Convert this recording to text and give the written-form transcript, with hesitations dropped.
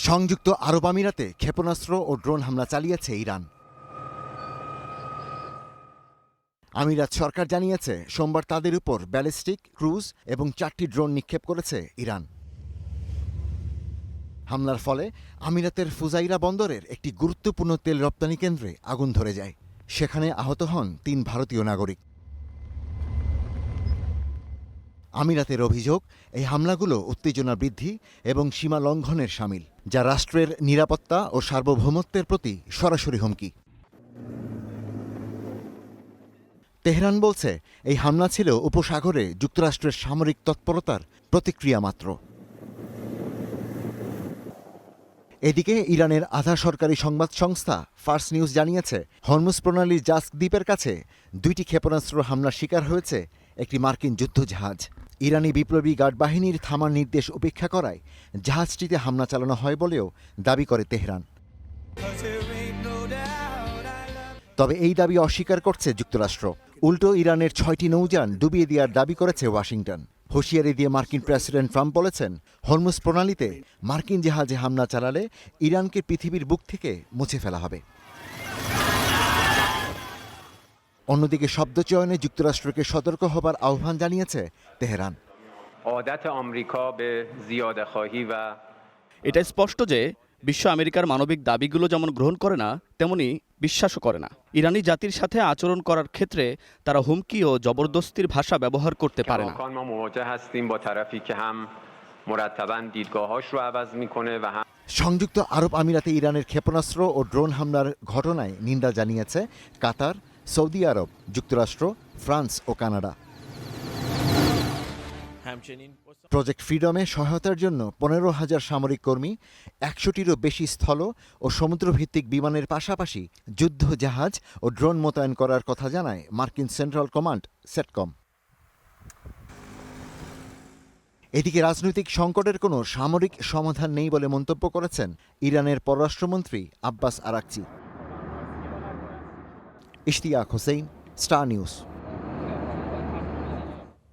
সংযুক্ত আরব আমিরাতে ক্ষেপণাস্ত্র ও ড্রোন হামলা চালিয়েছে ইরান। আমিরাত সরকার জানিয়েছে সোমবার তাদের উপর ব্যালিস্টিক, ক্রুজ এবং 4টি ড্রোন নিক্ষেপ করেছে ইরান। হামলার ফলে আমিরাতের ফুজাইরা বন্দরের একটি গুরুত্বপূর্ণ তেল রপ্তানি কেন্দ্রে আগুন ধরে যায়। সেখানে আহত হন 3 ভারতীয় নাগরিক। আমিরাতের অভিযোগ, এই হামলাগুলো উত্তেজনা বৃদ্ধি এবং সীমা লঙ্ঘনের শামিল, যা রাষ্ট্রের নিরাপত্তা ও সার্বভৌমত্বের প্রতি সরাসরি হুমকি। তেহরান বলছে এই হামলা ছিল উপসাগরে যুক্তরাষ্ট্রের সামরিক তৎপরতার প্রতিক্রিয়া মাত্র। এদিকে ইরানের আধা সরকারি সংবাদ সংস্থা ফার্স নিউজ জানিয়েছে হরমুজ প্রণালীর জাস্ক দ্বীপের কাছে 2টি ক্ষেপণাস্ত্র হামলার শিকার হয়েছে একটি মার্কিন যুদ্ধজাহাজ। ইরানি বিপ্লবী গার্ড বাহিনীর থামার নির্দেশ উপেক্ষা করায় জাহাজটিতে হামলা চালানো হয় বলেও দাবি করে তেহরান। তবে এই দাবি অস্বীকার করছে যুক্তরাষ্ট্র। উল্টো ইরানের 6টি নৌযান ডুবিয়ে দেওয়ার দাবি করেছে ওয়াশিংটন। হুঁশিয়ারি দিয়ে মার্কিন প্রেসিডেন্ট ট্রাম্প বলেছেন, হরমুজ প্রণালীতে মার্কিন জাহাজে হামলা চালালে ইরানকে পৃথিবীর বুক থেকে মুছে ফেলা হবে। অন্যদিকে শব্দচয়নে যুক্তরাষ্ট্রকে সতর্ক হবার আহ্বান জানিয়েছে তেহরান। এটা স্পষ্ট যে বিশ্ব আমেরিকার মানবিক দাবিগুলো যেমন গ্রহণ করে না, তেমনি বিশ্বাসও করে না। ইরানি জাতির সাথে আচরণ করার ক্ষেত্রে তারা হুমকি ও জবরদস্তির ভাষা ব্যবহার করতে পারে না। সংযুক্ত আরব আমিরাতে ইরানের ক্ষেপণাস্ত্র ও ড্রোন হামলার ঘটনায় নিন্দা জানিয়েছে কাতার, সৌদি আরব, যুক্তরাষ্ট্র, ফ্রান্স ও কানাডা। প্রজেক্ট ফ্রিডমে সহায়তার জন্য 15,000 সামরিক কর্মী, 100টিরও বেশি স্থল ও সমুদ্রভিত্তিক বিমানের পাশাপাশি যুদ্ধ জাহাজ ও ড্রোন মোতায়েন করার কথা জানায় মার্কিন সেন্ট্রাল কমান্ড সেটকম। এদিকে রাজনৈতিক সংকটের কোনো সামরিক সমাধান নেই বলে মন্তব্য করেছেন ইরানের পররাষ্ট্রমন্ত্রী Abbas Araghchi. Ishtiaq Hossain, star news.